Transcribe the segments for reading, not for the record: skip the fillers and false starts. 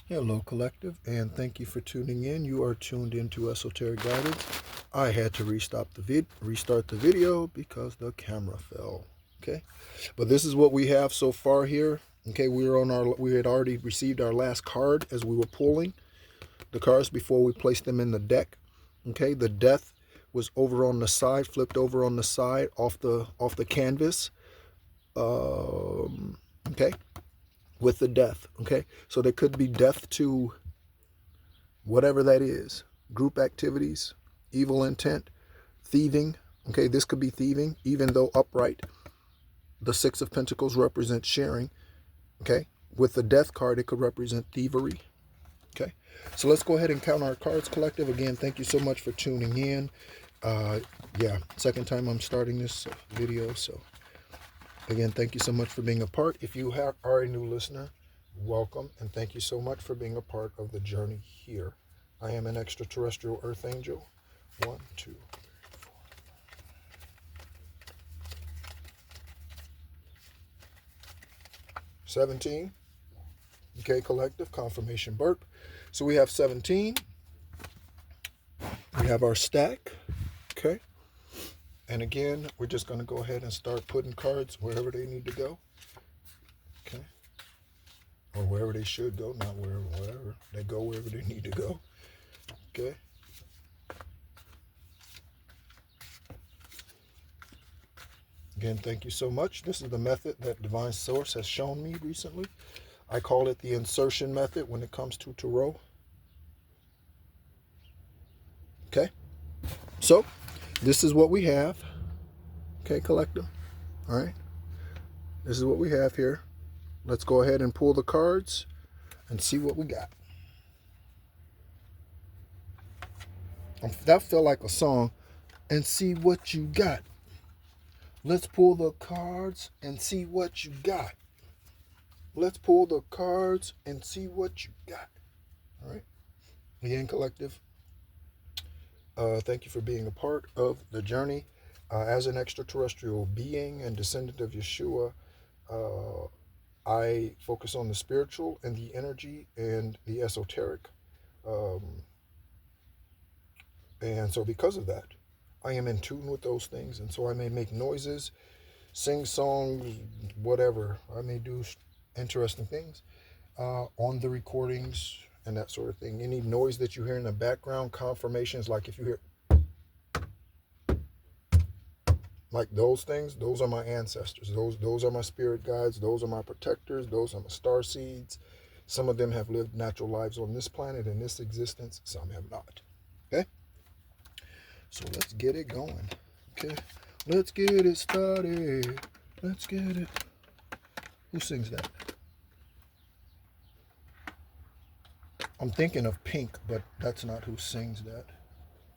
Hello, Collective, and thank you for tuning in. You are tuned into Esoteric Guidance. I had to restart the video because the camera fell. Okay, but this is what we have so far here. Okay, we had already received our last card as we were pulling the cards before we placed them in the deck. Okay, the death was over on the side, flipped over on the side off the canvas. Okay, with the death. Okay, so there could be death to whatever that is, group activities, evil intent, thieving. Okay, this could be thieving, even though upright. The Six of Pentacles represents sharing. Okay, with the Death card, it could represent thievery. Okay, so let's go ahead and count our cards, Collective. Again, thank you so much for tuning in. Yeah, second time I'm starting this video, so again, thank you so much for being a part. If you are a new listener, welcome, and thank you so much for being a part of the journey here. I am an extraterrestrial earth angel. 1, 2, 3, 4. 17. Okay, Collective, confirmation burp. So we have 17. We have our stack. Okay. And again, we're just going to go ahead and start putting cards wherever they need to go. Okay. Or wherever they should go, not wherever. They go wherever they need to go. Okay. Again, thank you so much. This is the method that Divine Source has shown me recently. I call it the insertion method when it comes to tarot. Okay. So, this is what we have. Okay, Collective. All right. This is what we have here. Let's go ahead and pull the cards and see what we got. That felt like a song. And see what you got. Let's pull the cards and see what you got. Let's pull the cards and see what you got. All right. Again, Collective, thank you for being a part of the journey. As an extraterrestrial being and descendant of Yeshua, I focus on the spiritual and the energy and the esoteric. And so because of that, I am in tune with those things. And so I may make noises, sing songs, whatever. I may do interesting things on the recordings and that sort of thing. Any noise that you hear in the background, confirmations, like if you hear like those things, those are my ancestors. Those are my spirit guides. Those are my protectors. Those are my star seeds. Some of them have lived natural lives on this planet in this existence. Some have not. Okay? So let's get it going. Okay? Let's get it started. Let's get it. Who sings that? I'm thinking of Pink, but that's not who sings that.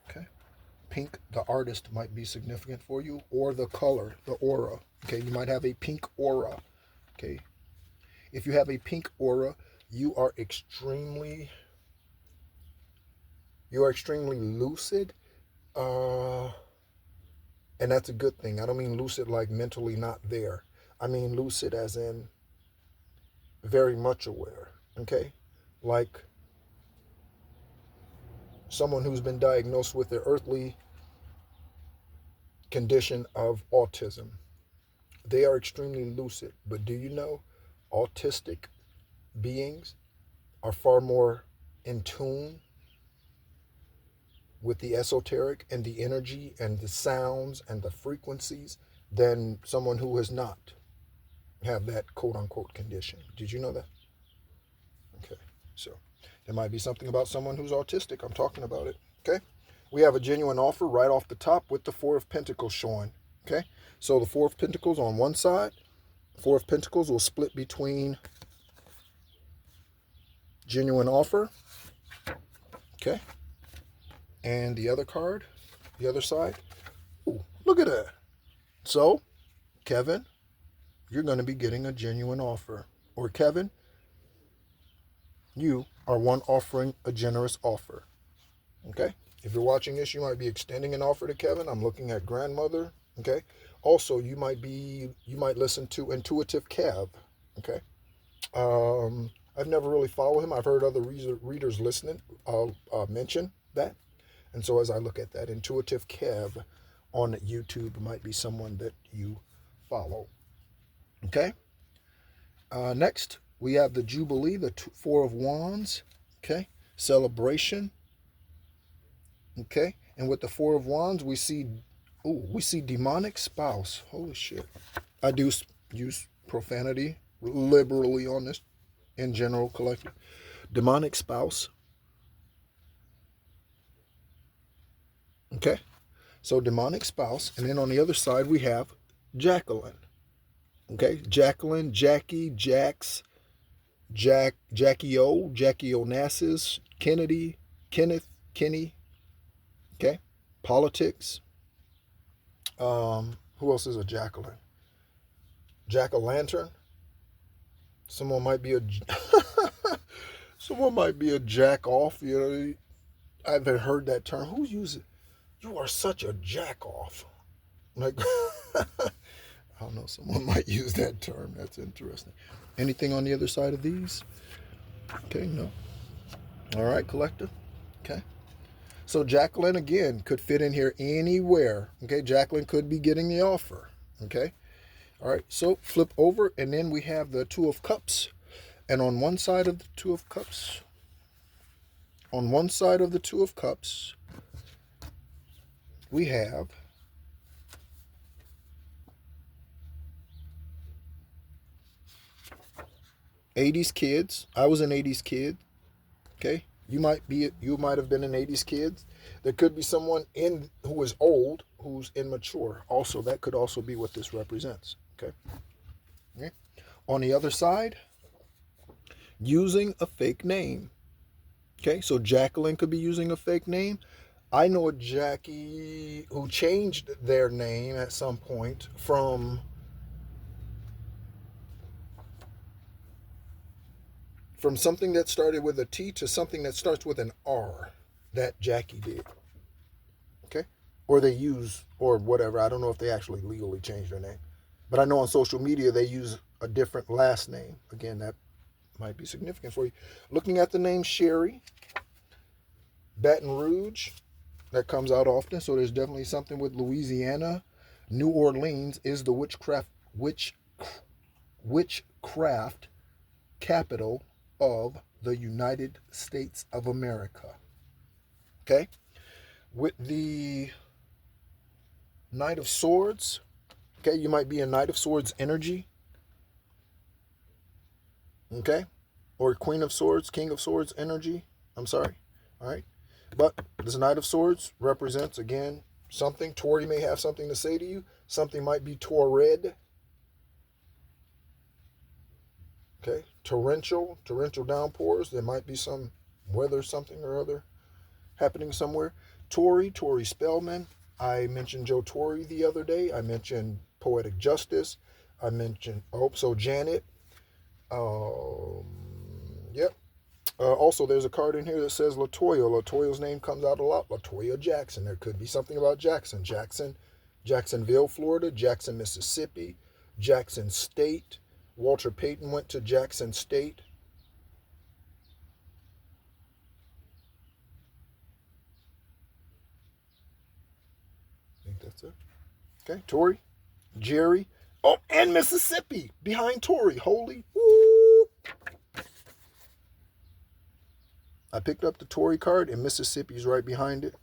Okay? Pink, the artist, might be significant for you, or the color, the aura. Okay, you might have a pink aura. Okay, if you have a pink aura, you are extremely lucid, and that's a good thing. I don't mean lucid like mentally not there. I mean lucid as in very much aware. Okay, like someone who's been diagnosed with the earthly condition of autism. They are extremely lucid, but do you know autistic beings are far more in tune with the esoteric and the energy and the sounds and the frequencies than someone who has not have that quote-unquote condition. Did you know that? Okay, so there might be something about someone who's autistic. I'm talking about it. Okay, we have a genuine offer right off the top with the Four of Pentacles showing. Okay, so the Four of Pentacles on one side, Four of Pentacles will split between genuine offer, okay, and the other card, the other side. Ooh, look at that. So, Kevin, you're going to be getting a genuine offer. Or Kevin, you are one offering a generous offer. Okay? If you're watching this, you might be extending an offer to Kevin. I'm looking at grandmother. Okay? Also, you might listen to Intuitive Kev. Okay? I've never really followed him. I've heard other readers listening mention that. And so as I look at that, Intuitive Kev on YouTube might be someone that you follow. Okay. Next, we have the Jubilee, the Four of Wands. Okay. Celebration. Okay. And with the Four of Wands, we see demonic spouse. Holy shit. I do use profanity liberally on this in general, collective. Demonic spouse. Okay. So demonic spouse. And then on the other side, we have Jacqueline. Okay. Jacqueline, Jackie, Jax, Jackie O, Jackie Onassis, Kennedy, Kenneth, Kenny. Okay. Politics. Who else is a Jacqueline? Jack-o'-lantern. Someone might be a jack off. You know, I haven't heard that term. Who uses it? You are such a jack off. Like, I don't know. Someone might use that term. That's interesting. Anything on the other side of these? Okay, no. All right, collective. Okay. So Jacqueline, again, could fit in here anywhere. Okay, Jacqueline could be getting the offer. Okay. All right, so flip over, and then we have the Two of Cups. And on one side of the Two of Cups, we have '80s kids. I was an '80s kid. Okay, you might have been an '80s kid. There could be someone who is old, who's immature. Also, that could also be what this represents. Okay. On the other side, using a fake name. Okay, so Jacqueline could be using a fake name. I know a Jackie who changed their name at some point from something that started with a T to something that starts with an R. That Jackie did. Okay? Or they use, or whatever. I don't know if they actually legally changed their name. But I know on social media they use a different last name. Again, that might be significant for you. Looking at the name Sherry, Baton Rouge, that comes out often. So there's definitely something with Louisiana. New Orleans is the witchcraft capital of the United States of America. Okay? With the Knight of Swords, okay, you might be a Knight of Swords energy. Okay? Or Queen of Swords, King of Swords energy. I'm sorry. All right? But this Knight of Swords represents, again, something. Tori may have something to say to you. Something might be torrid. Okay? Torrential downpours. There might be some weather, something or other happening somewhere. Tori Spellman. I mentioned Joe Torre the other day. I mentioned Poetic Justice. I mentioned, Janet. Yep. Also, there's a card in here that says Latoya. Latoya's name comes out a lot. Latoya Jackson. There could be something about Jackson. Jacksonville, Florida. Jackson, Mississippi. Jackson State. Walter Payton went to Jackson State. I think that's it. Okay, Tori, Jerry. Oh, and Mississippi behind Tori. Holy. Woo. I picked up the Tori card, and Mississippi's right behind it.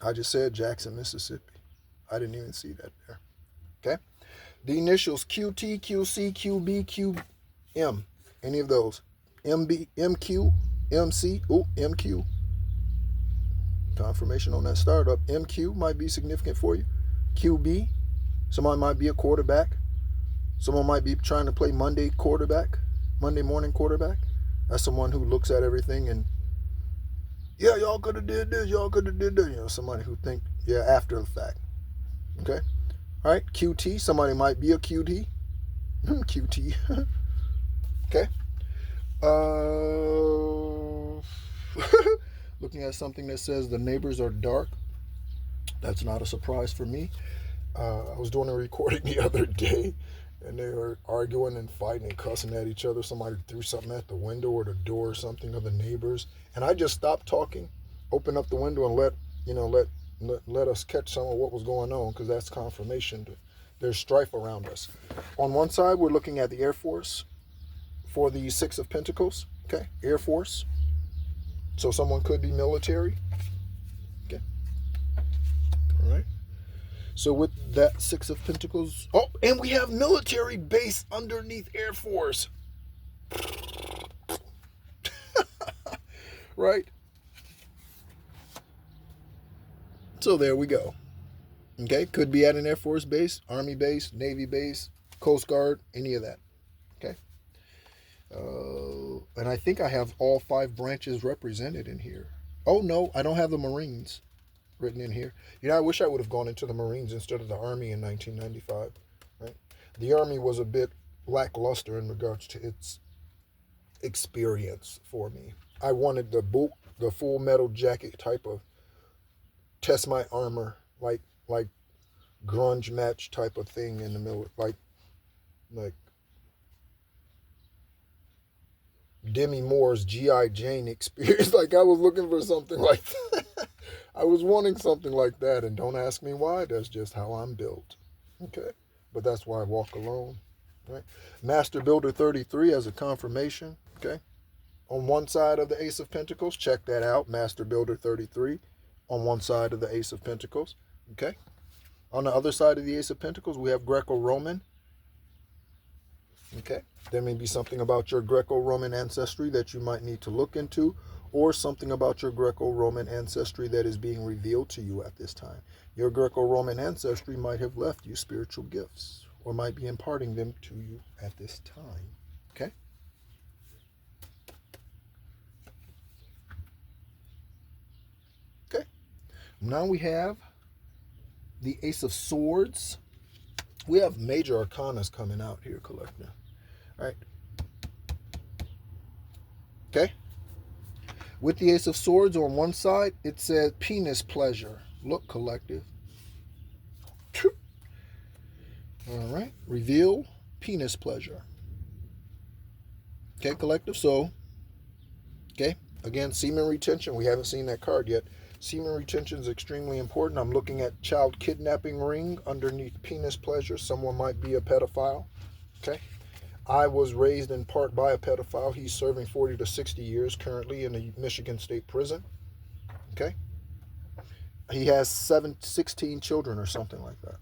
I just said Jackson, Mississippi. I didn't even see that there. Okay? The initials QT, QC, QB, QM. Any of those. MB, MQ, MC. Oh, MQ. Confirmation on that startup. MQ might be significant for you. QB. Someone might be a quarterback. Someone might be trying to play Monday morning quarterback. That's someone who looks at everything and, yeah, y'all could have did this, y'all could have did that. You know, somebody who think, yeah, after the fact. Okay? All right, QT. Somebody might be a QT. QT. Okay? Looking at something that says the neighbors are dark. That's not a surprise for me. I was doing a recording the other day, and they were arguing and fighting and cussing at each other. Somebody threw something at the window or the door or something of the neighbors. And I just stopped talking, opened up the window and let us catch some of what was going on, because that's confirmation that there's strife around us. On one side, we're looking at the Air Force for the Six of Pentacles. Okay, Air Force. So someone could be military. Okay, all right. So with that Six of Pentacles, oh, and we have military base underneath Air Force. Right? So there we go. Okay, could be at an Air Force base, Army base, Navy base, Coast Guard, any of that. Okay. And I think I have all 5 branches represented in here. Oh no, I don't have the Marines written in here. You know, I wish I would have gone into the Marines instead of the Army in 1995. Right? The Army was a bit lackluster in regards to its experience for me. I wanted the full metal jacket type of test my armor, like grunge match type of thing in the middle, like Demi Moore's G.I. Jane experience. Like I was looking for something like that. I was wanting something like that, and don't ask me why. That's just how I'm built. Okay, but that's why I walk alone. Right? Master Builder 33 as a confirmation. Okay, on one side of the Ace of Pentacles, check that out. Master Builder 33 on one side of the Ace of Pentacles. Okay, on the other side of the Ace of Pentacles, we have Greco-Roman. Okay, there may be something about your Greco-Roman ancestry that you might need to look into, or something about your Greco-Roman ancestry that is being revealed to you at this time. Your Greco-Roman ancestry might have left you spiritual gifts, or might be imparting them to you at this time. Okay? Okay. Now we have the Ace of Swords. We have major arcanas coming out here, collector. All right. Okay. With the Ace of Swords on one side, it says penis pleasure. Look, collective. All right. Reveal penis pleasure. Okay, collective. So, okay. Again, semen retention. We haven't seen that card yet. Semen retention is extremely important. I'm looking at child kidnapping ring underneath penis pleasure. Someone might be a pedophile. Okay. I was raised in part by a pedophile. He's serving 40 to 60 years currently in a Michigan State prison. Okay. He has 16 children or something like that.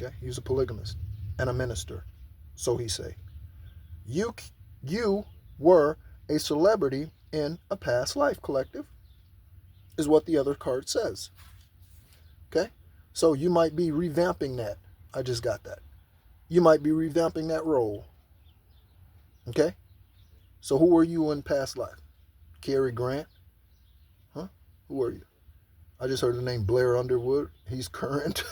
Okay. He's a polygamist and a minister. So he say. You were a celebrity in a past life, collective, is what the other card says. Okay. So you might be revamping that. I just got that. You might be revamping that role. Okay? So who were you in past life? Cary Grant? Huh? Who are you? I just heard the name Blair Underwood. He's current,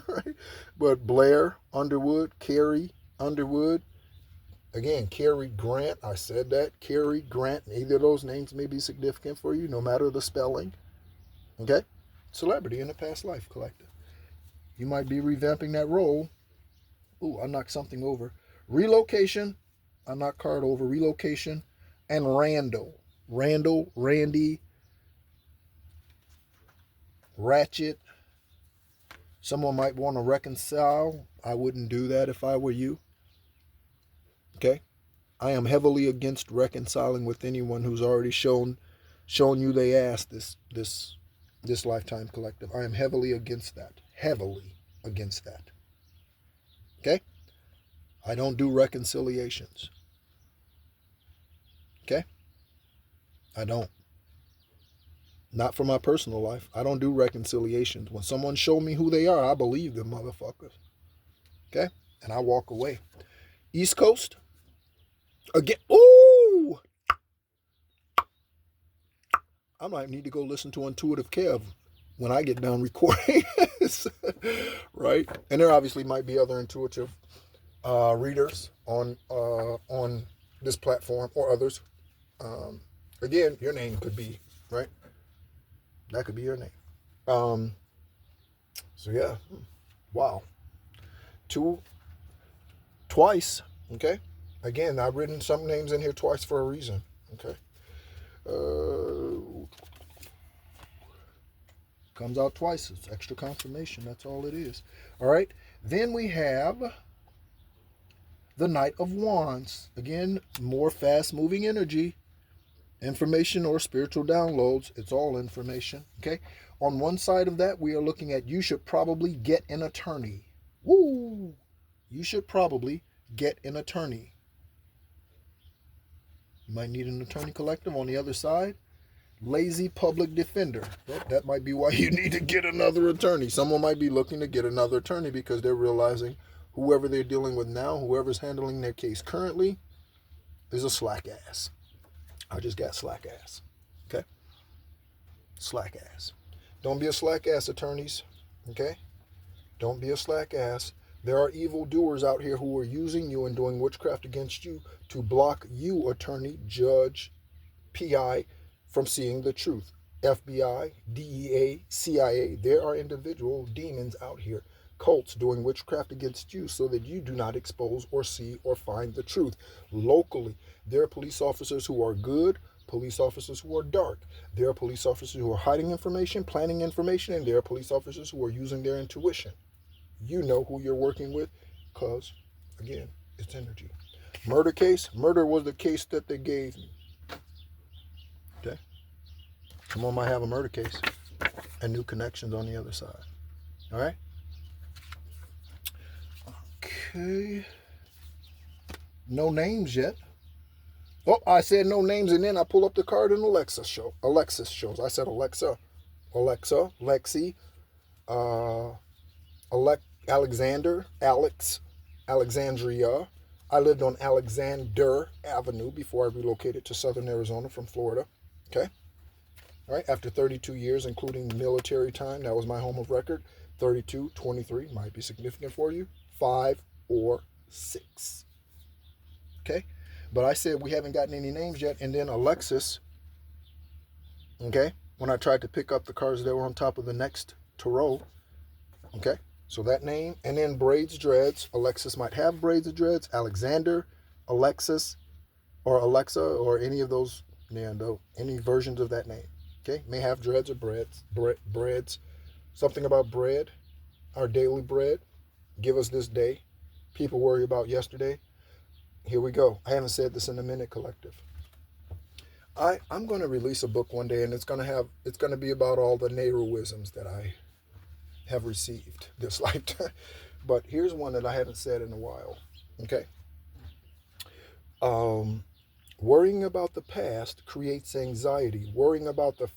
right? But Blair Underwood, Cary Underwood. Again, Cary Grant. I said that. Cary Grant. Either of those names may be significant for you, no matter the spelling. Okay? Celebrity in a past life, collective. You might be revamping that role. Ooh, I knocked something over. Relocation. I knocked card over. Relocation. And Randall, Randy, Ratchet. Someone might want to reconcile. I wouldn't do that if I were you. Okay? I am heavily against reconciling with anyone who's already shown you they ass this lifetime, collective. I am heavily against that. Heavily against that. Okay? I don't do reconciliations. Okay? I don't. Not for my personal life. I don't do reconciliations. When someone show me who they are, I believe them motherfuckers. Okay? And I walk away. East Coast. Again. Ooh! I might need to go listen to Intuitive Kev when I get done recording this. Right? And there obviously might be other intuitive readers on this platform or others. Again, your name could be, right? That could be your name. So yeah. Wow. twice. Okay. Again, I've written some names in here twice for a reason. Okay. Comes out twice. It's extra confirmation. That's all it is. All right. Then we have the Knight of Wands. Again, more fast-moving energy. Information or spiritual downloads. It's all information. Okay. On one side of that, we are looking at you should probably get an attorney. Woo! You should probably get an attorney. You might need an attorney collective. On the other side, lazy public defender. Well, that might be why you need to get another attorney. Someone might be looking to get another attorney because they're realizing whoever they're dealing with now, whoever's handling their case currently, is a slack ass. I just got slack ass. Okay? Slack ass. Don't be a slack ass, attorneys. Okay? Don't be a slack ass. There are evildoers out here who are using you and doing witchcraft against you to block you, attorney, judge, PI, from seeing the truth. FBI, DEA, CIA, there are individual demons out here, cults doing witchcraft against you so that you do not expose or see or find the truth. Locally, there are police officers who are good, police officers who are dark. There are police officers who are hiding information, planning information, and there are police officers who are using their intuition. You know who you're working with because, again, it's energy. Murder case. Murder was the case that they gave me. Okay? Someone might have a murder case and new connections on the other side. All right? Okay. No names yet. Oh, I said no names, and then I pull up the card and Alexis shows. I said Alexa, Lexi, Alexander, Alex, Alexandria. I lived on Alexander Avenue before I relocated to Southern Arizona from Florida. Okay? All right, after 32 years, including military time, that was my home of record. 32, 23 might be significant for you. 5 or 6. Okay? But I said we haven't gotten any names yet. And then Alexis, okay, when I tried to pick up the cards that were on top of the next tarot, okay, so that name, and then braids, dreads. Alexis might have braids or dreads. Alexander, Alexis, or Alexa, or any of those, any versions of that name. Okay, may have dreads or breads. Something about bread, our daily bread. Give us this day. People worry about yesterday. Here we go. I haven't said this in a minute, collective. I'm going to release a book one day, and it's going to be about all the Nehruisms that I have received this lifetime. But here's one that I haven't said in a while. Okay. Worrying about the past creates anxiety. Worrying about the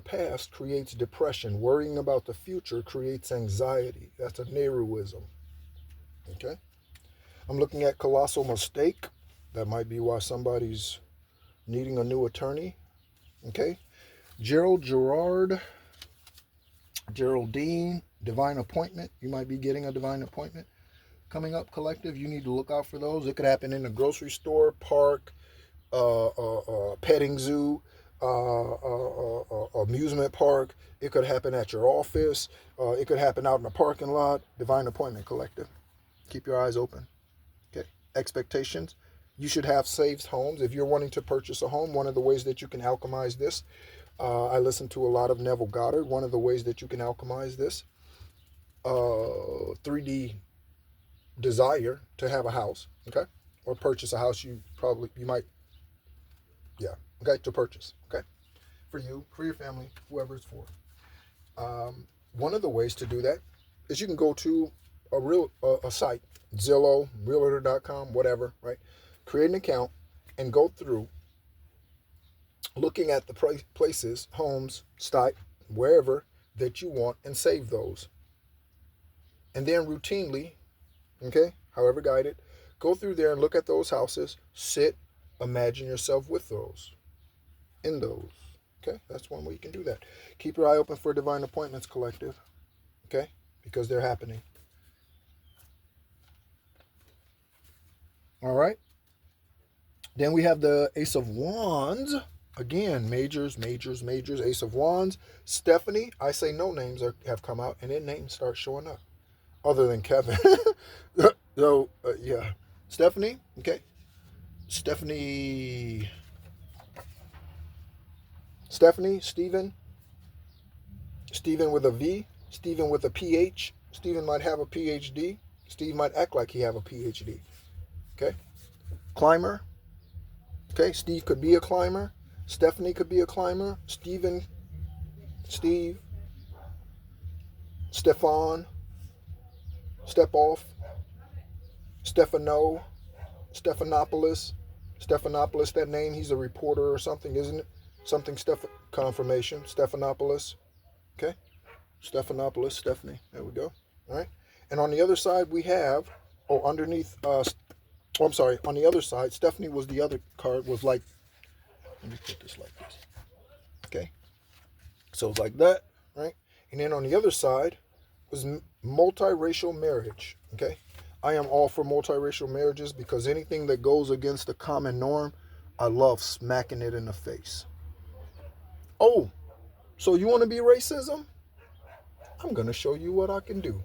past creates depression. Worrying about the future creates anxiety. That's a Nehruism. Okay. I'm looking at colossal mistake. That might be why somebody's needing a new attorney. Okay. Geraldine, divine appointment. You might be getting a divine appointment coming up, collective. You need to look out for those. It could happen in a grocery store, park, petting zoo, amusement park. It could happen at your office. It could happen out in a parking lot. Divine appointment, collective. Keep your eyes open. Okay. Expectations. You should have saved homes. If you're wanting to purchase a home, one of the ways that you can alchemize this, I listen to a lot of Neville Goddard. One of the ways that you can alchemize this, 3D desire to have a house, okay, or purchase a house. You might, to purchase, okay, for you, for your family, whoever it's for. One of the ways to do that is you can go to a site, Zillow, Realtor.com, whatever, right? Create an account and go through looking at the places, homes, stock, wherever that you want, and save those. And then routinely, okay, however guided, go through there and look at those houses, sit, imagine yourself with those, in those. Okay, that's one way you can do that. Keep your eye open for divine appointments, collective, okay, because they're happening. All right. Then we have the Ace of Wands. Again, majors, Ace of Wands. Stephanie, I say no names have come out, and then names start showing up. other than Kevin. So, yeah. Stephanie, okay. Stephanie, Stephen with a V, Stephen with a PH. Stephen might have a PhD. Steve might act like he have a PhD. Okay. Climber. Okay. Steve could be a climber. Stephanie could be a climber. Steve, Stefan, Step Off, Stefano, Stephanopoulos, that name, he's a reporter or something, isn't it? Something, confirmation, Stephanopoulos. Okay. Stephanopoulos, Stephanie. There we go. All right. And on the other side, we have, underneath, I'm sorry, on the other side, Stephanie was the other card, was like, let me put this like this. Okay. So it's like that, right? And then on the other side was multiracial marriage. Okay. I am all for multiracial marriages because anything that goes against the common norm, I love smacking it in the face. Oh, so you want to be racism? I'm going to show you what I can do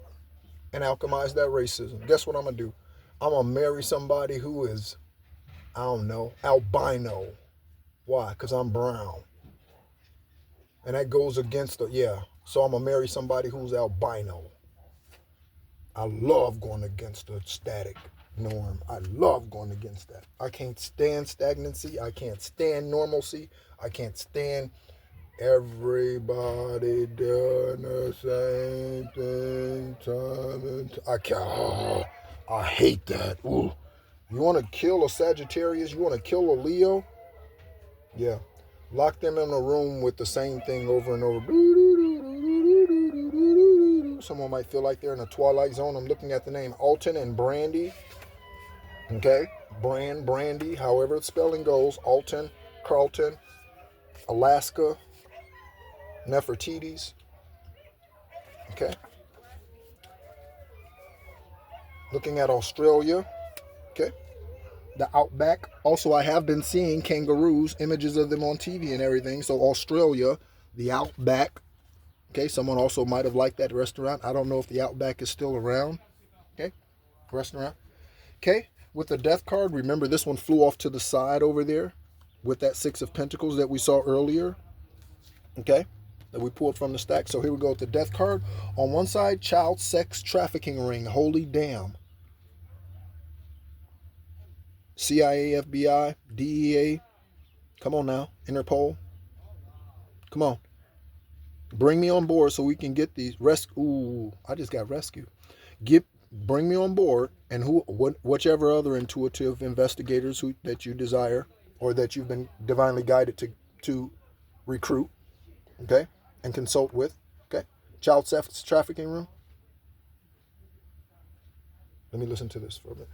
and alchemize that racism. Guess what I'm going to do? I'm going to marry somebody who is, I don't know, albino. Why? Because I'm brown. And that goes against so I'm going to marry somebody who's albino. I love going against the static norm. I love going against that. I can't stand stagnancy. I can't stand normalcy. I can't stand everybody doing the same thing time and time. I can't. I hate that. Ooh. You want to kill a Sagittarius? You want to kill a Leo? Yeah. Lock them in a room with the same thing over and over. Someone might feel like they're in a Twilight Zone. I'm looking at the name Alton and Brandy. Okay. Brandy, however the spelling goes. Alton, Carlton, Alaska, Nefertiti's. Okay. Looking at Australia. Okay. The outback. Also, I have been seeing kangaroos, images of them on TV and everything. So Australia, the outback. Okay, someone also might have liked that restaurant. I don't know if the outback is still around. Okay, restaurant. Okay, with the death card, remember this one flew off to the side over there with that 6 of Pentacles that we saw earlier. Okay, that we pulled from the stack. So here we go with the death card. On one side, child sex trafficking ring. Holy damn. CIA, FBI, DEA. Come on now. Interpol. Come on. Bring me on board so we can get these Ooh, I just got rescued. Bring me on board, and whichever other intuitive investigators that you desire or that you've been divinely guided to recruit, okay, and consult with, okay. Child sex trafficking room. Let me listen to this for a minute.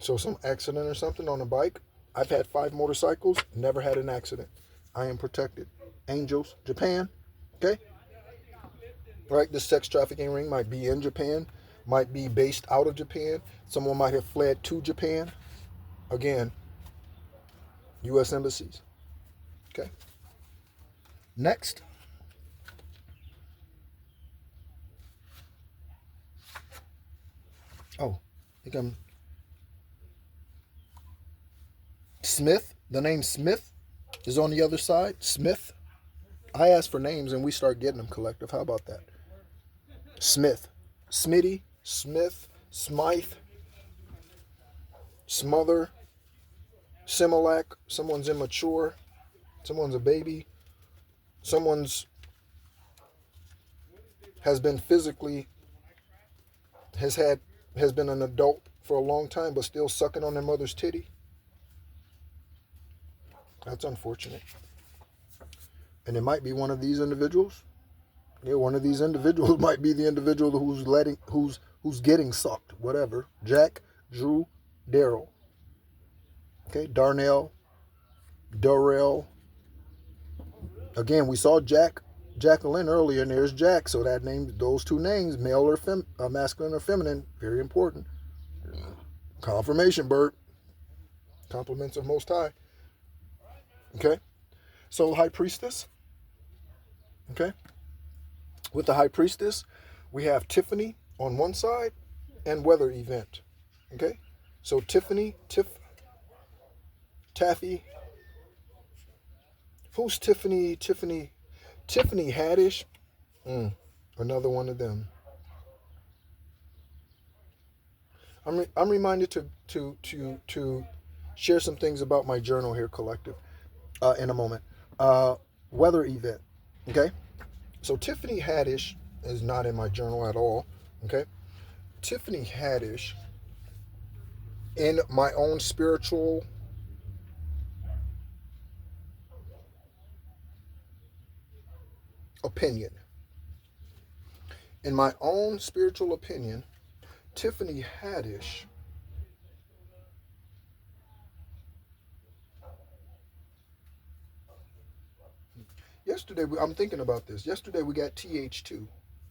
So some accident or something on a bike. I've had 5 motorcycles, never had an accident. I am protected. Angels, Japan, okay? Right, this sex trafficking ring might be in Japan, might be based out of Japan. Someone might have fled to Japan. Again, U.S. embassies, okay? Next. Oh, I think I'm... Smith, the name Smith is on the other side. Smith. I ask for names and we start getting them collective. How about that? Smith. Smitty. Smith. Smythe. Smother. Similac. Someone's immature. Someone's a baby. Someone's has been an adult for a long time but still sucking on their mother's titty. That's unfortunate. And it might be one of these individuals. Yeah, one of these individuals might be the individual who's getting sucked. Whatever. Jack, Drew, Daryl. Okay, Darnell, Darrell, Again, we saw Jacqueline earlier, and there's Jack. So that name, those two names, male or masculine or feminine, very important. Confirmation, Bert. Compliments of Most High. Okay. So High Priestess. Okay. With the High Priestess, we have Tiffany on one side and Weather Event. Okay. So Tiffany, Taffy. Who's Tiffany? Tiffany Haddish. Another one of them. I'm reminded to share some things about my journal here, collective, in a moment. Weather Event. Okay. So Tiffany Haddish is not in my journal at all. Okay. Tiffany Haddish, in my own spiritual opinion, Tiffany Haddish yesterday, I'm thinking about this. Yesterday we got TH2.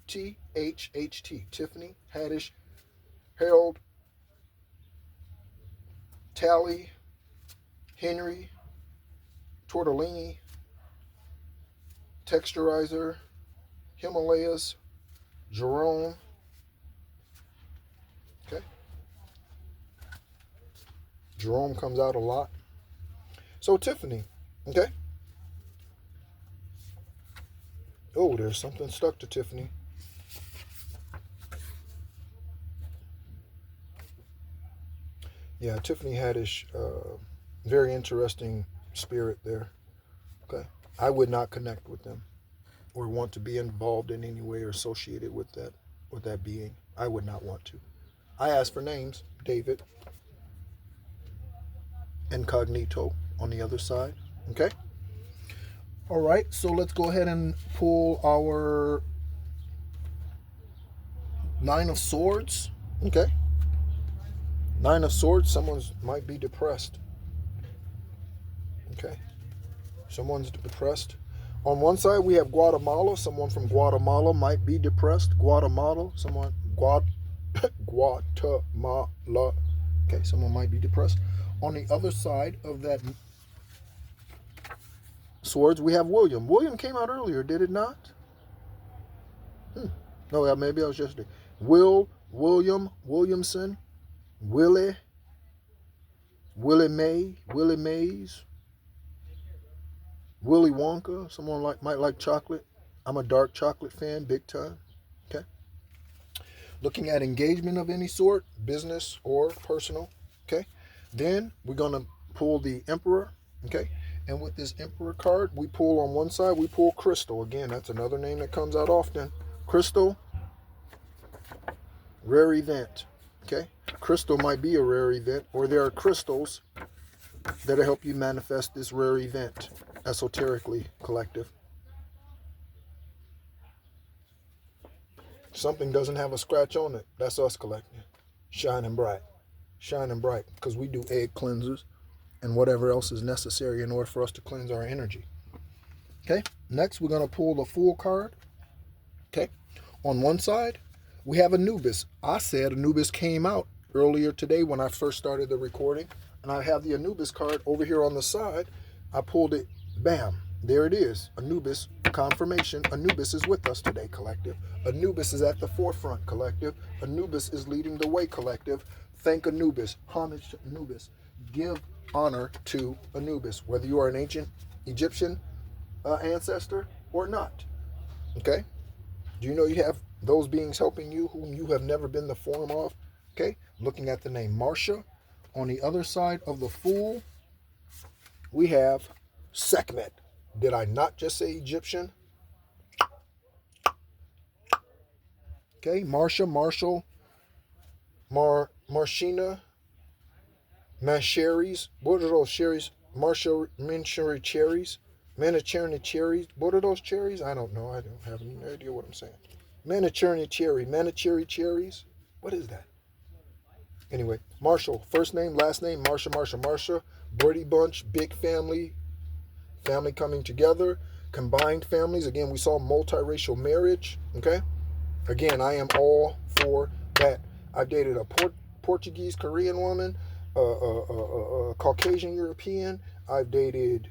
THHT. Tiffany Haddish, Harold, Tally, Henry, Tortellini, Texturizer, Himalayas, Jerome. Okay. Jerome comes out a lot. So Tiffany. Okay. Oh, there's something stuck to Tiffany. Yeah, Tiffany Haddish, very interesting spirit there. Okay. I would not connect with them or want to be involved in any way or associated with that being. I would not want to. I asked for names. David, Incognito on the other side. Okay. All right. So let's go ahead and pull our Nine of Swords. Okay. Nine of Swords. Someone might be depressed. Okay. Someone's depressed. On one side, we have Guatemala. Someone from Guatemala might be depressed. Guatemala. Guatemala. Okay, someone might be depressed. On the other side of that swords, we have William. William came out earlier, did it not? No, maybe I was yesterday. William, Williamson, Willie Mays, Willy Wonka. Someone might like chocolate. I'm a dark chocolate fan, big time. Okay. Looking at engagement of any sort, business or personal. Okay. Then we're gonna pull the Emperor. Okay. And with this Emperor card, we pull on one side, we pull Crystal. Again, that's another name that comes out often. Crystal, rare event. Okay. Crystal might be a rare event, or there are crystals that'll help you manifest this rare event esoterically, collective. Something doesn't have a scratch on it. That's us, collective. Shining bright. Shining bright, because we do egg cleansers and whatever else is necessary in order for us to cleanse our energy. Okay. Next, we're going to pull the Fool card. Okay. On one side, we have Anubis. I said Anubis came out earlier today when I first started the recording. And I have the Anubis card over here on the side. I pulled it. Bam. There it is. Anubis. Confirmation. Anubis is with us today, collective. Anubis is at the forefront, collective. Anubis is leading the way, collective. Thank Anubis. Homage to Anubis. Give honor to Anubis, whether you are an ancient Egyptian ancestor or not. Okay? Do you know you have those beings helping you whom you have never been the form of? Okay? Looking at the name Marsha. On the other side of the Fool, we have Sekhmet. Did I not just say Egyptian? Okay, Marsha, Marshall, Marshina, Masheries. What are those cherries? Marsha, Manchuri cherries, Manicherny cherries. What are those cherries? I don't know. I don't have any idea what I'm saying. Manicherny cherries. What is that? Anyway, Marshall, first name, last name, Marsha. Brady Bunch, big family coming together. Combined families, again, we saw multiracial marriage, okay? Again, I am all for that. I've dated a Portuguese Korean woman, Caucasian European. I've dated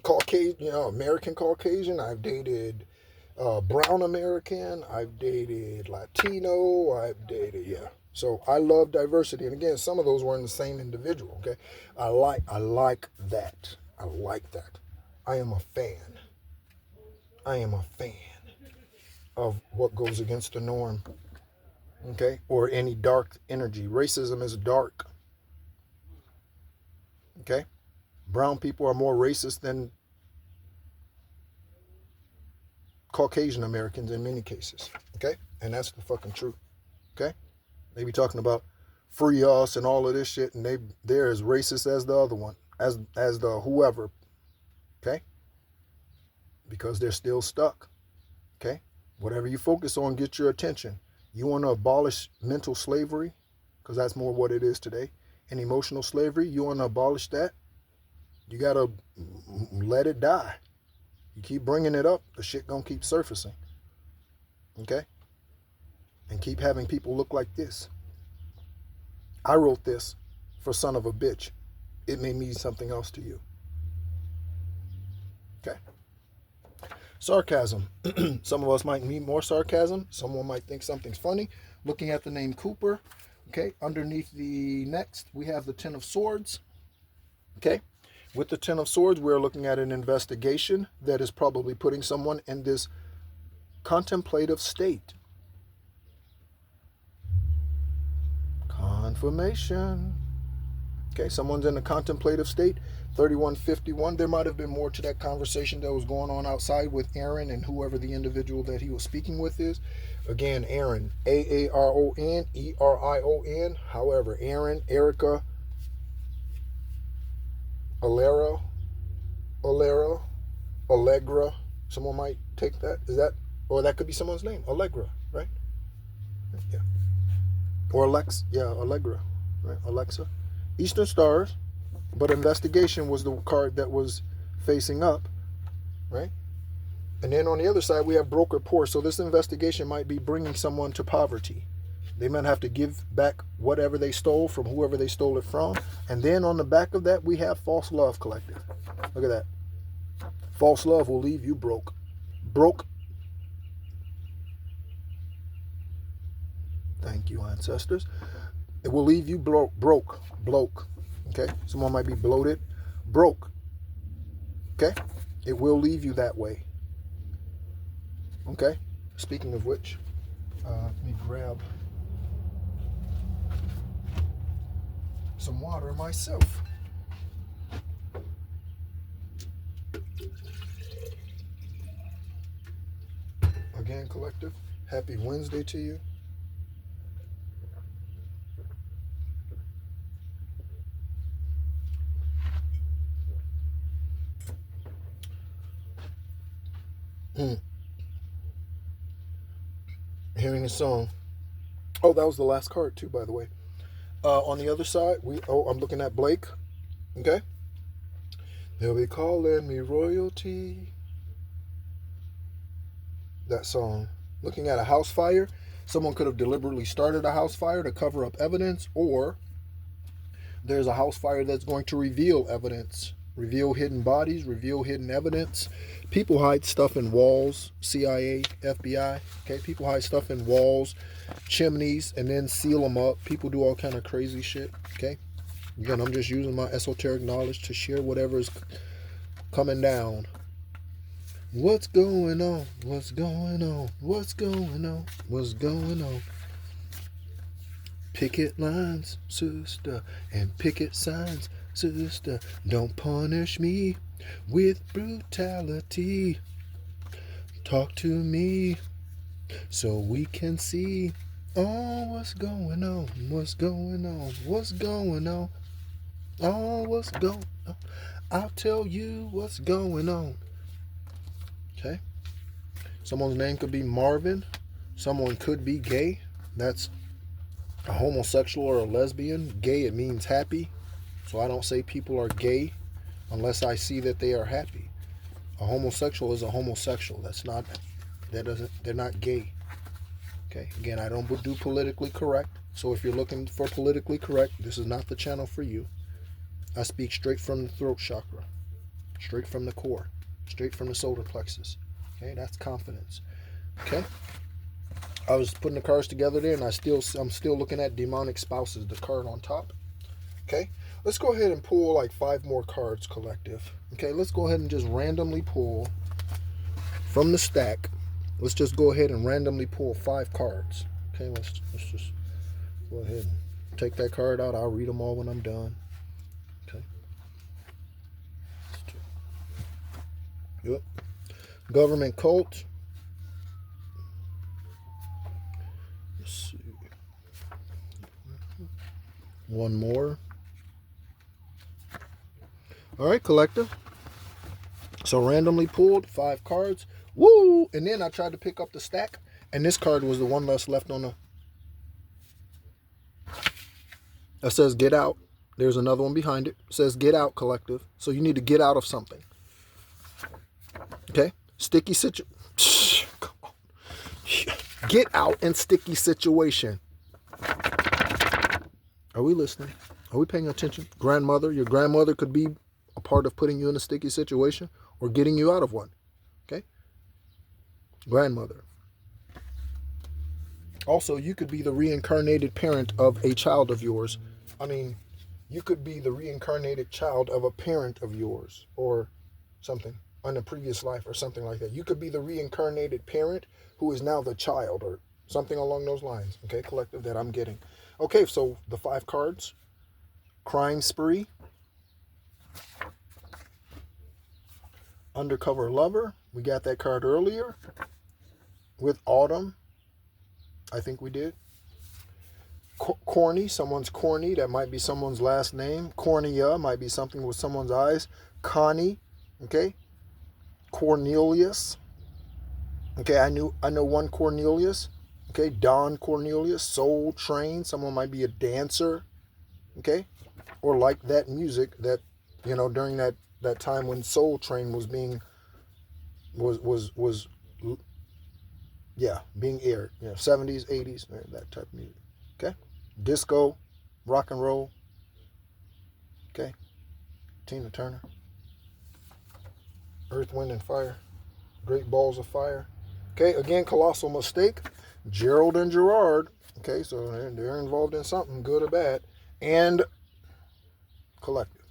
Caucasian, American Caucasian. I've dated brown American. I've dated Latino. I've dated, yeah. So I love diversity, and again, some of those were in the same individual. Okay, I like that. I like that. I am a fan. I am a fan of what goes against the norm. Okay, or any dark energy. Racism is dark. Okay, brown people are more racist than Caucasian Americans in many cases. Okay, and that's the fucking truth. Okay, they be talking about free us and all of this shit, and they're as racist as the other one, as the whoever. Okay, because they're still stuck. Okay, whatever you focus on gets your attention. You want to abolish mental slavery, because that's more what it is today, and emotional slavery. You want to abolish that? You gotta let it die. You keep bringing it up, the shit gonna keep surfacing. Okay? And keep having people look like this. I wrote this for son of a bitch. It may mean something else to you. Okay? Sarcasm. Some of us might need more sarcasm. Someone might think something's funny. Looking at the name Cooper. Okay? Underneath the next, we have the Ten of Swords. Okay? With the Ten of Swords, we're looking at an investigation that is probably putting someone in this contemplative state. Confirmation. Okay, someone's in a contemplative state. 3151. There might have been more to that conversation that was going on outside with Aaron and whoever the individual that he was speaking with is. Again, Aaron, Aaron, Erion. However, Aaron, Erica, Allegra, someone might take that. Is that, or that could be someone's name, Allegra, right? Yeah. Or Allegra, right? Alexa. Eastern Stars, but investigation was the card that was facing up, right? And then on the other side, we have broker poor. So this investigation might be bringing someone to poverty. They might have to give back whatever they stole from whoever they stole it from. And then on the back of that, we have false love collective. Look at that. False love will leave you broke. Broke. Thank you, ancestors. It will leave you broke. Okay? Someone might be bloated. Broke. Okay? It will leave you that way. Okay? Speaking of which, let me grab some water myself. Again, collective, happy Wednesday to you. Hearing a song. Oh, that was the last card too, by the way. On the other side, I'm looking at Blake. Okay. They'll be calling me royalty. That song. Looking at a house fire. Someone could have deliberately started a house fire to cover up evidence, or there's a house fire that's going to reveal evidence, reveal hidden bodies, reveal hidden evidence. People hide stuff in walls, CIA, FBI. Okay, people hide stuff in walls, chimneys, and then seal them up. People do all kind of crazy shit. Okay, again, I'm just using my esoteric knowledge to share whatever's coming down. What's going on? What's going on? What's going on? What's going on? Picket lines, sister, and picket signs, sister. Don't punish me with brutality. Talk to me so we can see. Oh, what's going on? What's going on? What's going on? Oh, what's going on? I'll tell you what's going on. Okay. Someone's name could be Marvin. Someone could be gay. That's a homosexual or a lesbian. Gay, it means happy. So I don't say people are gay unless I see that they are happy. A homosexual is a homosexual. They're not gay. Okay, again, I don't do politically correct. So if you're looking for politically correct, this is not the channel for you. I speak straight from the throat chakra, straight from the core, straight from the solar plexus. Okay, that's confidence. Okay, I was putting the cards together there, and I'm still looking at demonic spouses, the card on top. Okay, let's go ahead and pull like 5 more cards, collective. Okay, let's go ahead and just randomly pull from the stack. Let's just go ahead and randomly pull 5 cards. Okay, let's just go ahead and take that card out. I'll read them all when I'm done. Okay. Yep. Government cult. Let's see. One more. All right, collective. So randomly pulled 5 cards. Woo! And then I tried to pick up the stack, and this card was the one that's left on the... That says get out. There's another one behind it. It says get out, collective. So you need to get out of something. Okay? Sticky situation. Get out in sticky situation. Are we listening? Are we paying attention? Grandmother. Your grandmother could be a part of putting you in a sticky situation or getting you out of one. Okay? Grandmother. Also, you could be the reincarnated parent of a child of yours. I mean, you could be the reincarnated child of a parent of yours or something on a previous life or something like that. You could be the reincarnated parent who is now the child or something along those lines. Okay, collective, that I'm getting. Okay, so the 5 cards. Crime spree. Undercover lover. We got that card earlier. With autumn. I think we did. Corny. Someone's corny. That might be someone's last name. Cornea might be something with someone's eyes. Connie. Okay. Cornelius. Okay, I know one Cornelius. Okay, Don Cornelius. Soul Train. Someone might be a dancer. Okay. Or like that music that, you know, during that time when Soul Train was being being aired, you know, 70s, 80s, that type of music. Okay, disco, rock and roll. Okay, Tina Turner, Earth, Wind, and Fire, Great Balls of Fire. Okay, again, colossal mistake. Gerald and Gerard. Okay, so they're involved in something, good or bad, and collective.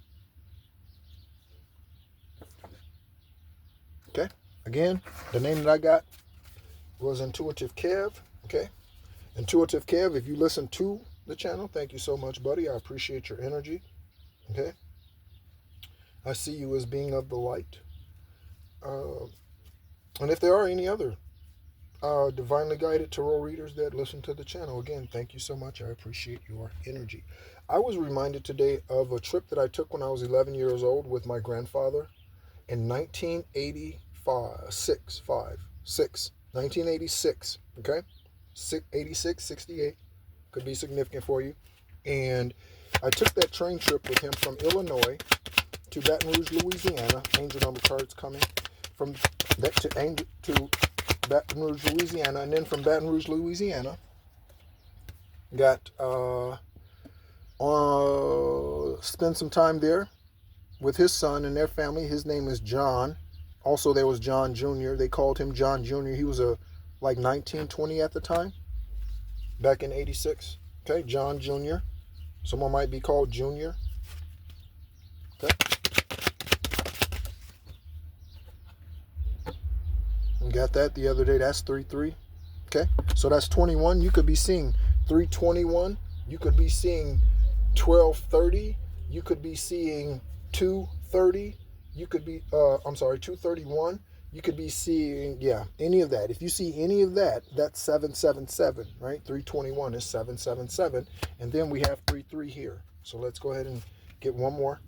Okay, again, the name that I got was INTUITIVEKEV. Okay, INTUITIVEKEV. If you listen to the channel, thank you so much, buddy. I appreciate your energy. Okay, I see you as being of the light. And if there are any other divinely guided tarot readers that listen to the channel, again, thank you so much. I appreciate your energy. I was reminded today of a trip that I took when I was 11 years old with my grandfather in 1986. Okay, 86, 68 could be significant for you. And I took that train trip with him from Illinois to Baton Rouge, Louisiana. Angel number cards coming from that to Baton Rouge, Louisiana, and then from Baton Rouge, Louisiana, got spend some time there with his son and their family. His name is John. Also, there was John Jr. They called him John Jr. He was like 19, 20 at the time, back in 86. Okay, John Jr. Someone might be called Junior. Okay. We got that the other day. That's 3-3. Okay, so that's 21. You could be seeing 321. You could be seeing 1230. You could be seeing 230. You could be, 231. You could be seeing, any of that. If you see any of that, that's 777, right? 321 is 777. And then we have 33 here. So let's go ahead and get one more.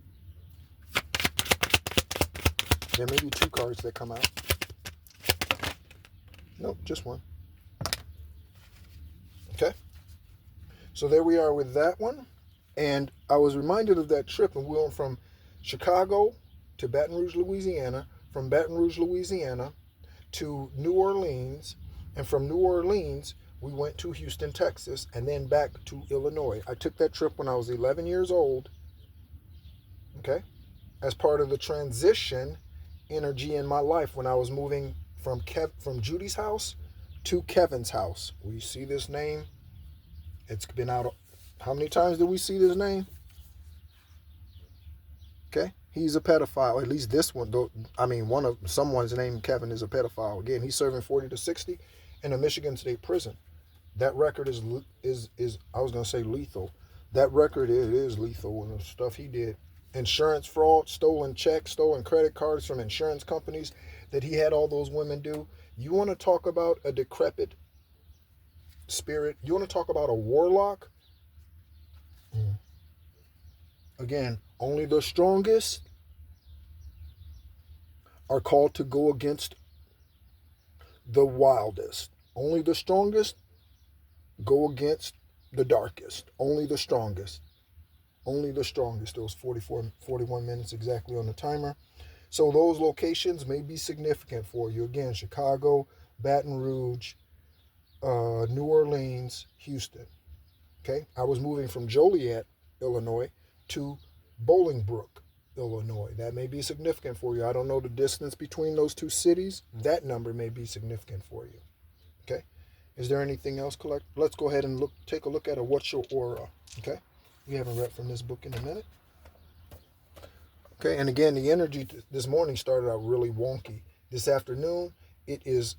There may be 2 cards that come out. Nope, just one. Okay. So there we are with that one. And I was reminded of that trip, and we went from Chicago to Baton Rouge, Louisiana, from Baton Rouge, Louisiana to New Orleans, and from New Orleans we went to Houston, Texas, and then back to Illinois. I took that trip when I was 11 years old, okay, as part of the transition energy in my life when I was moving from Judy's house to Kevin's house. We see this name. It's been out. How many times did we see this name? Okay, he's a pedophile. At least this one, though. I mean, someone's named Kevin is a pedophile. Again, he's serving 40 to 60 in a Michigan State prison. That record is I was gonna say lethal. That record is lethal and the stuff he did. Insurance fraud, stolen checks, stolen credit cards from insurance companies that he had all those women do. You want to talk about a decrepit spirit? You want to talk about a warlock? Again, only the strongest are called to go against the wildest. Only the strongest go against the darkest. Only the strongest. Only the strongest. It was 41 minutes exactly on the timer. So those locations may be significant for you. Again, Chicago, Baton Rouge, New Orleans, Houston. Okay, I was moving from Joliet, Illinois, to Bolingbrook, Illinois. That may be significant for you. I don't know the distance between those two cities. That number may be significant for you. Okay, is there anything else? Let's go ahead and take a look at a what's your aura. Okay, we haven't read from this book in a minute. Okay, and again, the energy this morning started out really wonky. This afternoon, it is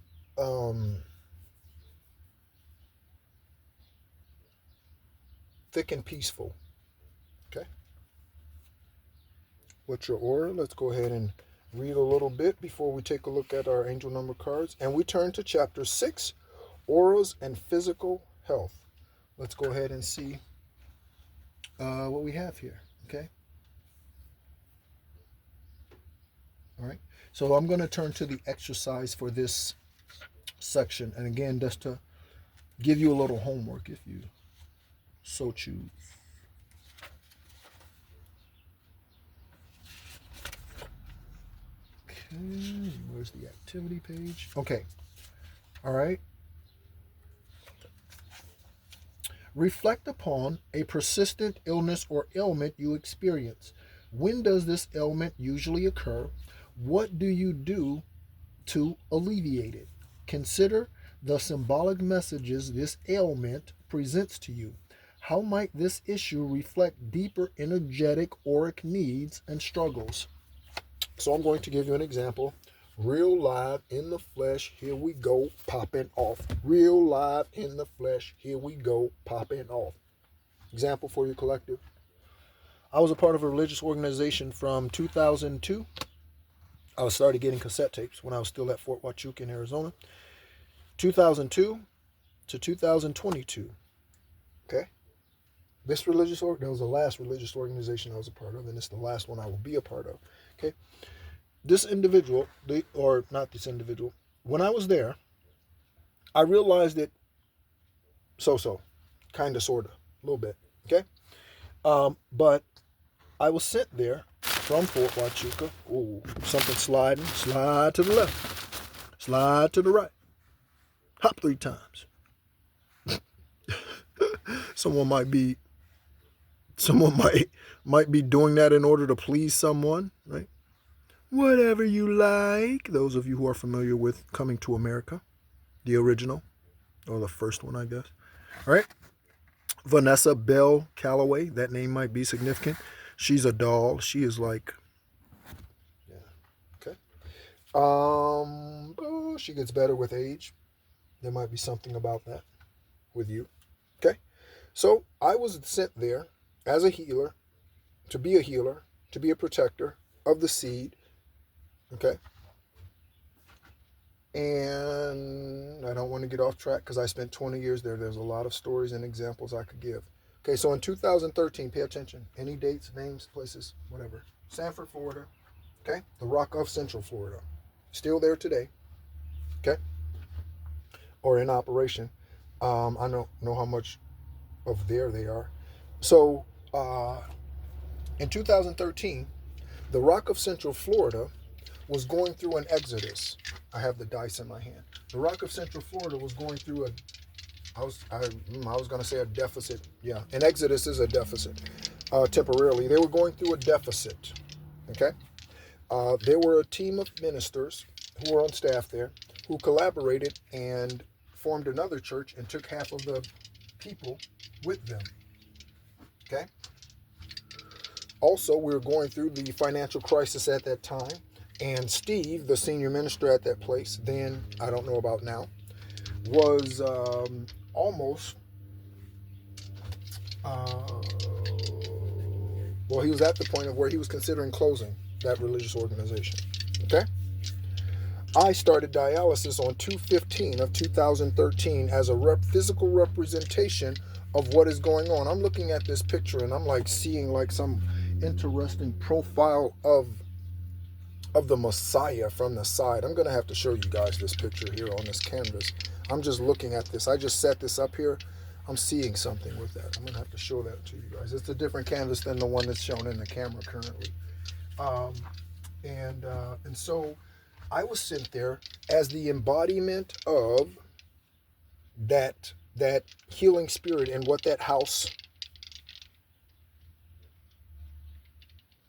thick and peaceful. Okay. What's your aura? Let's go ahead and read a little bit before we take a look at our angel number cards. And we turn to chapter 6, auras and physical health. Let's go ahead and see what we have here. Okay. All right. So I'm going to turn to the exercise for this section. And again, just to give you a little homework if you so choose. Okay, where's the activity page? Okay, all right. Reflect upon a persistent illness or ailment you experience. When does this ailment usually occur? What do you do to alleviate it? Consider the symbolic messages this ailment presents to you. How might this issue reflect deeper energetic auric needs and struggles? So I'm going to give you an example. Real live in the flesh, here we go, popping off. Real live in the flesh, here we go, popping off. Example for your collective. I was a part of a religious organization from 2002. I started getting cassette tapes when I was still at Fort Huachuca in Arizona. 2002 to 2022. Okay? This that was the last religious organization I was a part of, and it's the last one I will be a part of. Okay? This individual, or not this individual, when I was there, I realized it kind of, sort of, a little bit. Okay? But I was sent there from Fort Huachuca. Ooh, something sliding. Slide to the left. Slide to the right. Hop 3 times. Someone might be doing that in order to please someone, right? Whatever you like. Those of you who are familiar with Coming to America, the original, or the first one, I guess. All right. Vanessa Bell Calloway, that name might be significant. She's a doll. She is like, yeah, okay. She gets better with age. There might be something about that with you. Okay. So I was sent there as a healer, to be a protector of the seed. Okay. And I don't want to get off track because I spent 20 years there. There's a lot of stories and examples I could give. Okay, so in 2013, pay attention. Any dates, names, places, whatever. Sanford, Florida. Okay, the Rock of Central Florida. Still there today. Okay, or in operation. I don't know how much of there they are. So in 2013, the Rock of Central Florida was going through an exodus. I have the dice in my hand. The Rock of Central Florida was going through I was going to say a deficit. Yeah, an exodus is a deficit. Temporarily, they were going through a deficit. Okay, there were a team of ministers who were on staff there who collaborated and formed another church and took half of the people with them. Okay. Also, we were going through the financial crisis at that time, and Steve, the senior minister at that place, then I don't know about now, was almost, well, he was at the point of where he was considering closing that religious organization. Okay? I started dialysis on 2/15 of 2013 as a physical representation of what is going on. I'm looking at this picture and I'm like seeing like some interesting profile of the Messiah from the side. I'm going to have to show you guys this picture here on this canvas. I'm just looking at this. I just set this up here. I'm seeing something with that. I'm going to have to show that to you guys. It's a different canvas than the one that's shown in the camera currently. And so I was sent there as the embodiment of that healing spirit and what that house,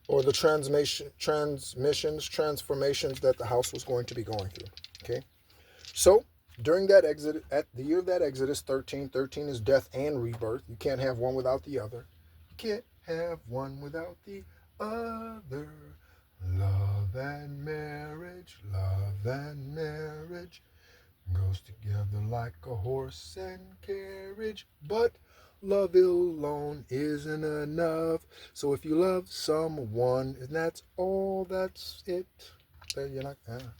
or the transformations that the house was going to be going through. Okay, so during that exit, at the year of that Exodus 13 is death and rebirth. You can't have one without the other. You can't have one without the other. Love and marriage goes together like a horse and carriage, but love alone isn't enough. So if you love someone and that's all, that's it. You're not,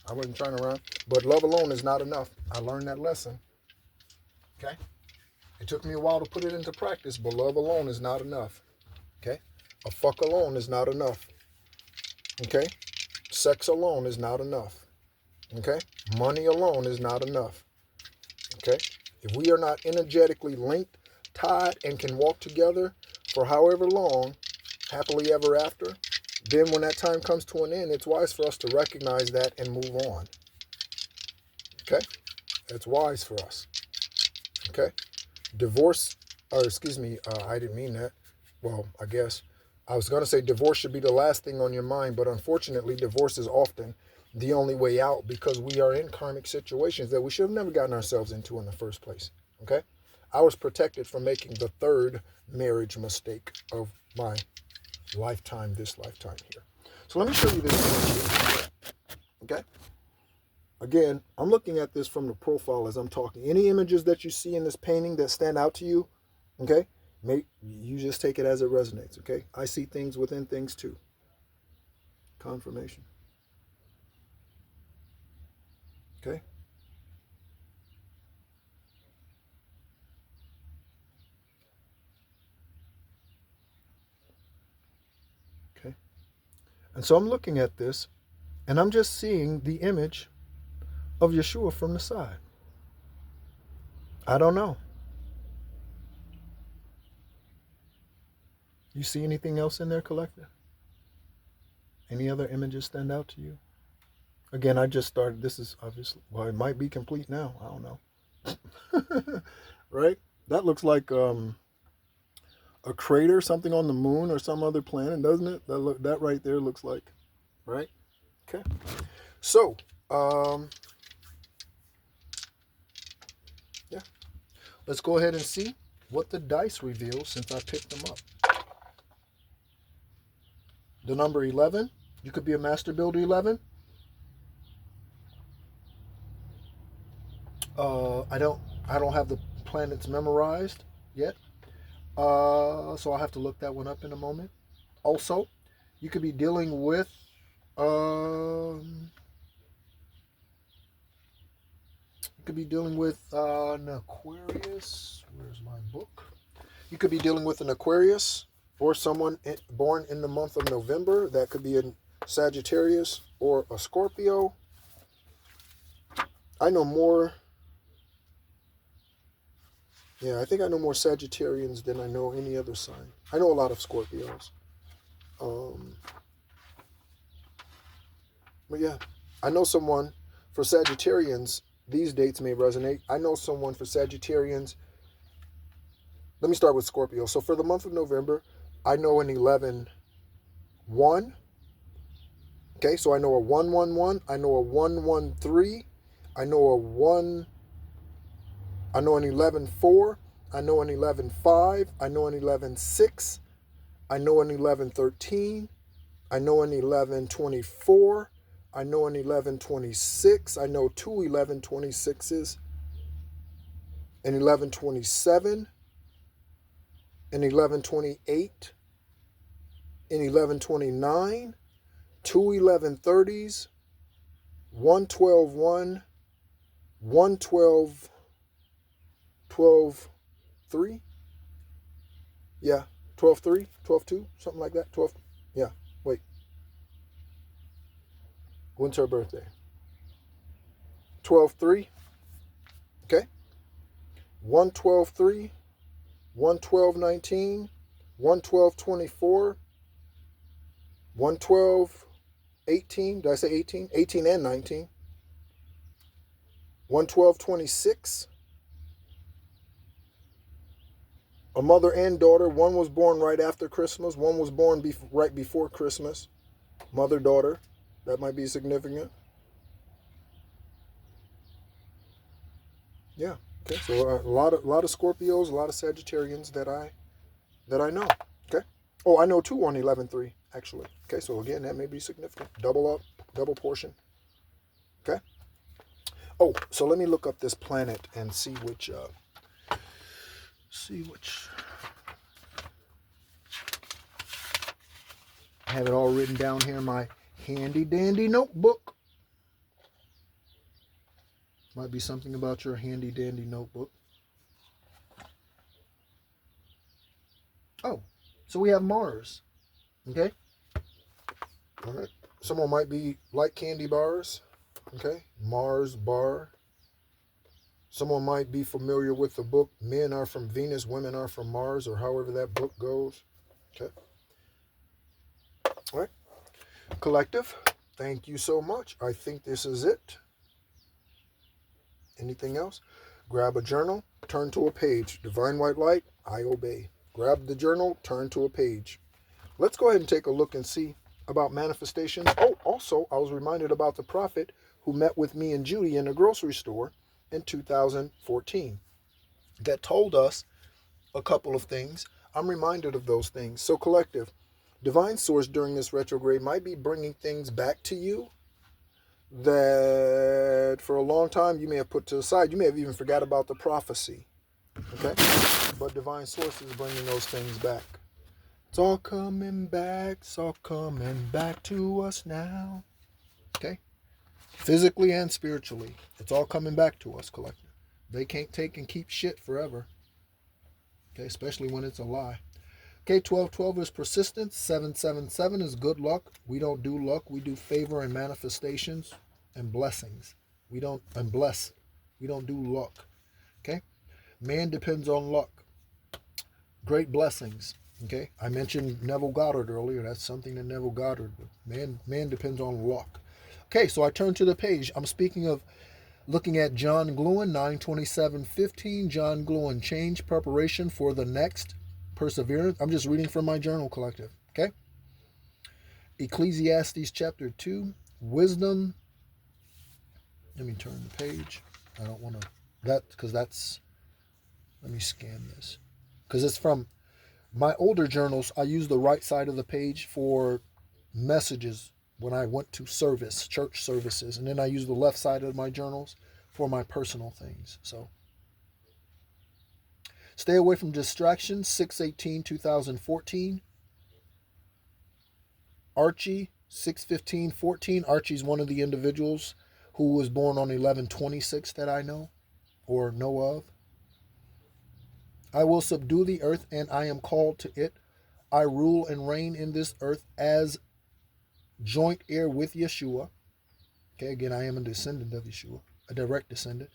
I wasn't trying to rhyme, but love alone is not enough. I learned that lesson. Okay? It took me a while to put it into practice, but love alone is not enough. Okay? A fuck alone is not enough. Okay? Sex alone is not enough. Okay? Money alone is not enough. Okay? If we are not energetically linked, tied, and can walk together for however long, happily ever after, then when that time comes to an end, it's wise for us to recognize that and move on. Okay? It's wise for us. Okay? Divorce, I didn't mean that. Well, I guess. I was going to say divorce should be the last thing on your mind, but unfortunately, divorce is often the only way out because we are in karmic situations that we should have never gotten ourselves into in the first place. Okay? I was protected from making the third marriage mistake of my lifetime, this lifetime here. So let me show you this. Okay? Again, I'm looking at this from the profile as I'm talking. Any images that you see in this painting that stand out to you, okay? You just take it as it resonates, okay? I see things within things too. Confirmation. Okay? Okay. And so I'm looking at this, and I'm just seeing the image of Yeshua from the side. I don't know. You see anything else in there, collector? Any other images stand out to you? Again, I just started. This is obviously, well, it might be complete now. I don't know. Right? That looks like a crater, something on the moon or some other planet, doesn't it? That right there looks like, right? Okay. So, yeah. Let's go ahead and see what the dice reveals since I picked them up. The number 11. You could be a master builder 11. I don't have the planets memorized yet. So I'll have to look that one up in a moment. Also, you could be dealing with an Aquarius. Where's my book? You could be dealing with an Aquarius or someone born in the month of November. That could be a Sagittarius or a Scorpio. I know more. Yeah, I think I know more Sagittarians than I know any other sign. I know a lot of Scorpios. But yeah, I know someone, for Sagittarians, these dates may resonate. I know someone for Sagittarians. Let me start with Scorpio. So for the month of November, I know an 11-1. Okay, so I know a 1-1-1. I know a 1-1-3. I know a 1. I know an 11-4. I know an 11-5. I know an 11-6. I know an 11-13. I know an 11-24. I know an 11-26. I know two 11-26s. An 11-27. An 11-28. An 11-29. Two 11-30s. 1-12-1. 1-12. 12-3. Yeah, 12-3, 12-2, something like that. 12. Yeah, wait. When's her birthday? 12-3. Okay. 1-12-3. 1-12-19. 1-12-24. 1-12-18. Did I say 18? 18 and 19. 1-12-26. A mother and daughter. One was born right after Christmas. One was born right before Christmas. Mother, daughter. That might be significant. Yeah. Okay. So a lot of Scorpios, a lot of Sagittarians that I know. Okay. Oh, I know two on 11-3 actually. Okay. So again, that may be significant. Double up, double portion. Okay. Oh, so let me look up this planet and see which. I have it all written down here in my handy dandy notebook. Might be something about your handy dandy notebook. Oh, so we have Mars. Okay. All right. Someone might be like candy bars. Okay. Mars bar. Someone might be familiar with the book Men Are From Venus, Women Are From Mars, or however that book goes. Okay. All right. Collective, thank you so much. I think this is it. Anything else? Grab a journal, turn to a page. Divine white light, I obey. Grab the journal, turn to a page. Let's go ahead and take a look and see about manifestation. Oh, also, I was reminded about the prophet who met with me and Judy in a grocery store in 2014 that told us a couple of things. I'm reminded of those things. So collective, divine source during this retrograde might be bringing things back to you that for a long time you may have put to the side. You may have even forgot about the prophecy. Okay? But divine source is bringing those things back. It's all coming back. It's all coming back to us now. Okay? Physically and spiritually. It's all coming back to us, collective. They can't take and keep shit forever. Okay? Especially when it's a lie. Okay, 1212 is persistence. 777 is good luck. We don't do luck. We do favor and manifestations and blessings. We don't do luck. Okay? Man depends on luck. Great blessings. Okay? I mentioned Neville Goddard earlier. That's something that Neville Goddard did. Man depends on luck. Okay, so I turn to the page. I'm speaking of looking at John Gluin, 9/27/15. John Gluin, change, preparation for the next. Perseverance. I'm just reading from my journal collective. Okay. Ecclesiastes chapter 2. Wisdom. Let me turn the page. I don't want to. Let me scan this. Because it's from my older journals. I use the right side of the page for messages when I went to church services. And then I use the left side of my journals for my personal things. So. Stay away from distractions, 6/18/2014. Archie, 6/15/14. Archie's one of the individuals who was born on 11/26 that I know or know of. I will subdue the earth and I am called to it. I rule and reign in this earth as joint heir with Yeshua. Okay, again, I am a descendant of Yeshua, a direct descendant.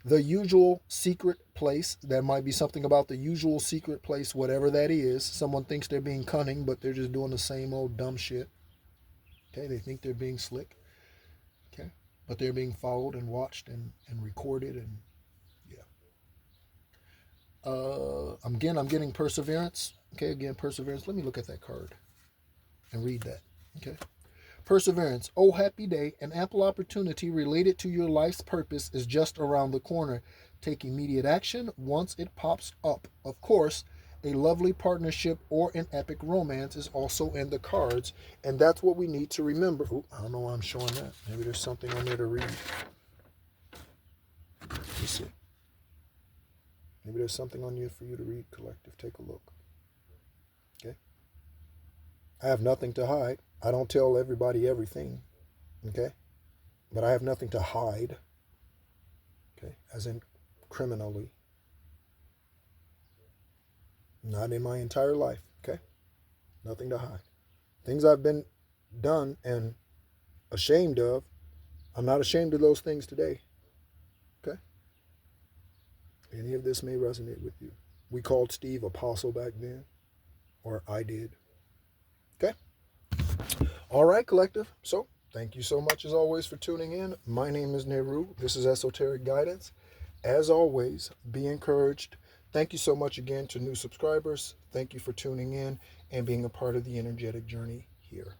The usual secret place. There might be something about the usual secret place, whatever that is. Someone thinks they're being cunning, but they're just doing the same old dumb shit. Okay, they think they're being slick. Okay. But they're being followed and watched and recorded, and yeah. Again, I'm getting perseverance. Okay, again, perseverance. Let me look at that card and read that. Okay. Perseverance. Oh, happy day. An ample opportunity related to your life's purpose is just around the corner. Take immediate action once it pops up. Of course, a lovely partnership or an epic romance is also in the cards, and that's what we need to remember. Ooh, I don't know why I'm showing that. Maybe there's something on there to read. Let's see. Maybe there's something on you for you to read, collective. Take a look. Okay. I have nothing to hide. I don't tell everybody everything. Okay. But I have nothing to hide. Okay. As in criminally. Not in my entire life. Okay. Nothing to hide. Things I've been done and ashamed of, I'm not ashamed of those things today. Okay. Any of this may resonate with you. We called Steve Apostle back then, or I did. Okay. All right, collective. So, thank you so much as always for tuning in. My name is Nehru. This is Esoteric Guidance. As always, be encouraged. Thank you so much again to new subscribers. Thank you for tuning in and being a part of the energetic journey here.